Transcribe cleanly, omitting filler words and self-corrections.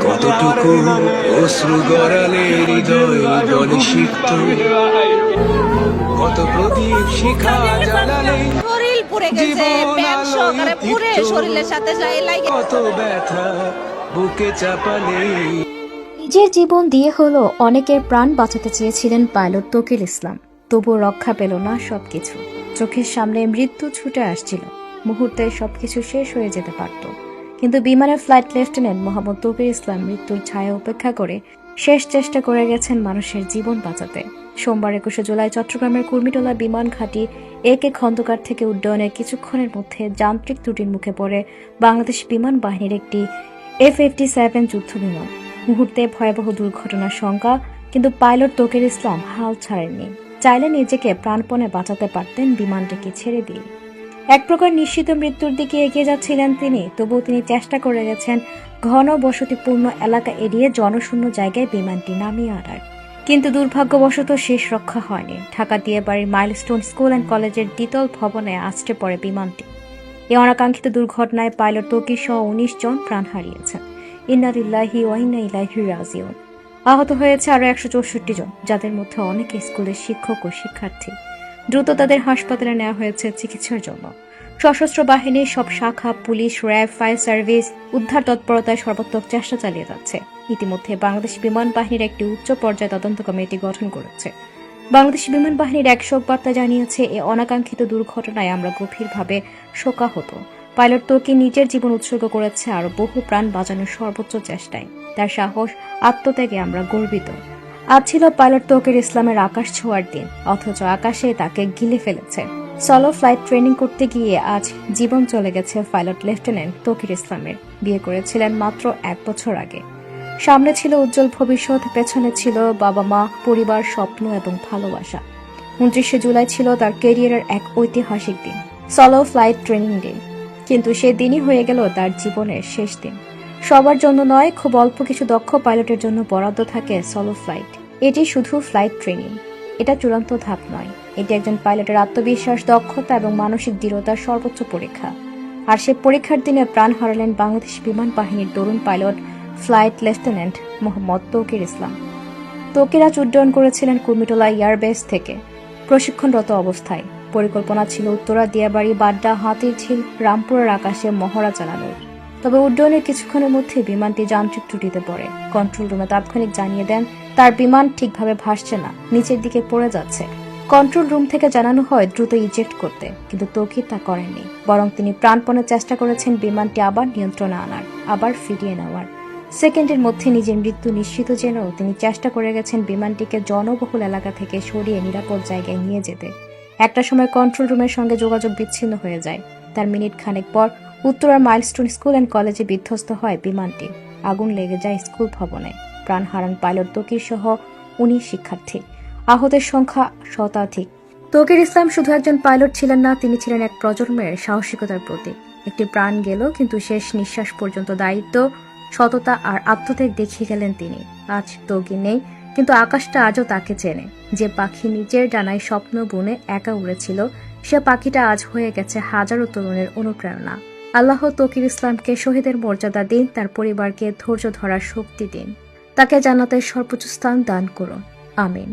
কতটুকু অশ্রু গড়ালে হৃদয় বলে সিক্ত, কত প্রদীপ শিখা জ্বালালে শরীর পুড়ে গেছে, প্যান সহকারে পুড়ে শরীরের সাথে কত ব্যথা বুকে চাপালে। নিজের জীবন দিয়ে হলো অনেকের প্রাণ বাঁচাতে চেয়েছিলেন পাইলট তৌকির ইসলাম, তবুও রক্ষা পেল না সবকিছু। চোখের সামনে মৃত্যু ছুটে আসছিল, মুহূর্তে সবকিছু শেষ হয়ে যেতে পারত, কিন্তু বিমানের ফ্লাইট লেফটেন্যান্ট মোহাম্মদ তৌকির ইসলাম মৃত্যুর ছায়া উপেক্ষা করে শেষ চেষ্টা করে গেছেন মানুষের জীবন বাঁচাতে। সোমবার 21 জুলাই চট্টগ্রামের কুর্মিটোলা বিমান ঘাঁটি AK খন্দকার থেকে উড্ডয়নের কিছুক্ষণের মধ্যে যান্ত্রিক ত্রুটির মুখে পড়ে বাংলাদেশ বিমান বাহিনীর একটি F-57 যুদ্ধ বিমান। মুহূর্তে ভয়াবহ দুর্ঘটনার শঙ্কা, কিন্তু পাইলট তৌকির ইসলাম হাল ছাড়েননি। চাইলে নিজেকে প্রাণপণে বাঁচাতে পারতেন বিমানটিকে ছেড়ে দিয়ে। এক প্রকার নিশ্চিত মৃত্যুর দিকে এগিয়ে যাচ্ছিলেন তিনি, তবুও তিনি চেষ্টা করে গেছেন ঘন বসতিপূর্ণ এলাকা এড়িয়ে জনশূন্য জায়গায় বিমানটি নামিয়ে আনার। কিন্তু দুর্ভাগ্যবশত শেষ রক্ষা হয়নি। ঢাকা দিয়ে বাড়ির মাইলস্টোন স্কুল অ্যান্ড কলেজের দ্বিতল ভবনে আছড়ে পড়ে বিমানটি। এই অনাকাঙ্ক্ষিত দুর্ঘটনায় পাইলট তৌকির সহ 19 জন প্রাণ হারিয়েছেন। ইন্না লিল্লাহি ওয়া ইন্না ইলাইহি রাজিউন। আহত হয়েছে আরও 164 জন, যাদের মধ্যে অনেকে স্কুলের শিক্ষক ও শিক্ষার্থী। দ্রুত তাদের হাসপাতালে নেওয়া হয়েছে চিকিৎসার জন্য। সশস্ত্র বাহিনীর সব শাখা, পুলিশ, র্যাব, ফায়ার সার্ভিস উদ্ধার তৎপরতায় সর্বাত্মক চেষ্টা চালিয়ে যাচ্ছে। ইতিমধ্যে বাংলাদেশ বিমান বাহিনীর একটি উচ্চ পর্যায়ে তদন্ত কমিটি গঠন করেছে। বাংলাদেশ বিমান বাহিনীর এক শোক বার্তা জানিয়েছে, এই অনাকাঙ্ক্ষিত দুর্ঘটনায় আমরা গভীরভাবে শোকাহত। পাইলট তৌকির নিজের জীবন উৎসর্গ করেছে আরও বহু প্রাণ বাঁচানোর সর্বোচ্চ চেষ্টায়। তার সাহস, আত্মত্যাগে আমরা গর্বিত। আজ ছিল পাইলট তৌকির ইসলামের আকাশ ছোঁয়ার দিন, অথচ আকাশে তাকে গিলে ফেলেছে। সলো ফ্লাইট ট্রেনিং করতে গিয়ে আজ জীবন চলে গেছে পাইলট লেফটেন্যান্ট তৌকির ইসলামের। বিয়ে করেছিলেন মাত্র 1 বছর আগে। সামনে ছিল উজ্জ্বল ভবিষ্যৎ, পেছনে ছিল বাবা মা, পরিবার, স্বপ্ন এবং ভালোবাসা। 29 জুলাই ছিল তার ক্যারিয়ারের এক ঐতিহাসিক দিন, সলো ফ্লাইট ট্রেনিং ডে। কিন্তু সেদিনই হয়ে গেল তার জীবনের শেষ দিন। সবার জন্য নয়, খুব অল্প কিছু দক্ষ পাইলটের জন্য বরাদ্দ থাকে সলো ফ্লাইট। এটি শুধু ফ্লাইট ট্রেনিং, এটা চূড়ান্ত ধাপ নয়। এটি একজন পাইলটের আত্মবিশ্বাস, দক্ষতা এবং মানসিক দৃঢ়তার সর্বোচ্চ পরীক্ষা। আর সে পরীক্ষার দিনে প্রাণ হারালেন বাংলাদেশ বিমান বাহিনীর তরুণ pilot flight lieutenant Mohammad Tauqir Islam. Tauqir আজ উড্ডয়ন করেছিলেন কুর্মিটোলা এয়ারবেস থেকে প্রশিক্ষণরত অবস্থায়। পরিকল্পনা ছিল উত্তরা, দিয়াবাড়ি, বাড্ডা, হাতিরঝিল, রামপুরের আকাশে মহড়া চালানোর। তবে উড্ডয়নের কিছুক্ষণের মধ্যে বিমানটি যান্ত্রিক ত্রুটিতে পড়ে। কন্ট্রোল রুমে তাৎক্ষণিক জানিয়ে দেন তার বিমান ঠিকভাবে ভাসছে না, নিচের দিকে পড়ে যাচ্ছে। কন্ট্রোল রুম থেকে জানানো হয় দ্রুত ইজেক্ট করতে, কিন্তু তৌকির তা করেননি। বরং তিনি প্রাণপণে চেষ্টা করেছেন বিমানটি আবার নিয়ন্ত্রণে আনার, আবার ফিরিয়ে নেওয়ার। সেকেন্ডের মধ্যে নিজের মৃত্যু নিশ্চিত জেনেও তিনি চেষ্টা করে গেছেন বিমানটিকে জনবহুল এলাকা থেকে সরিয়ে নিরাপদ জায়গায় নিয়ে যেতে। একটা সময় কন্ট্রোল রুমের সঙ্গে যোগাযোগ বিচ্ছিন্ন হয়ে যায়। তার মিনিট খানেক পর উত্তরার মাইলস্টোন স্কুল অ্যান্ড কলেজে বিধ্বস্ত হয় বিমানটি। আগুন লেগে যায় স্কুল ভবনে। প্রাণ হারান পাইলট তৌকির সহ 19 শিক্ষার্থী। আহতের সংখ্যা শতাধিক। তৌকির ইসলাম শুধু একজন পাইলট ছিলেন না, তিনি ছিলেন এক প্রজন্মের সাহসিকতার প্রতীক। একটি প্রাণ গেল, কিন্তু শেষ নিঃশ্বাস পর্যন্ত দায়িত্ব, সততা আর আত্মত্যাগ দেখিয়ে গেলেন তিনি। আজ তৌকির নেই, কিন্তু আকাশটা আজও তাকে চেনে। যে পাখি নিজের ডানায় স্বপ্ন বুনে একা উড়েছিল, সে পাখিটা আজ হয়ে গেছে হাজারো তরুণের অনুপ্রেরণা। আল্লাহ তৌকির ইসলামকে শহীদের মর্যাদা দিন, তার পরিবারকে ধৈর্য ধরার শক্তি দিন, তাকে জান্নাতের সর্বোচ্চ স্থান দান করুন। আমিন।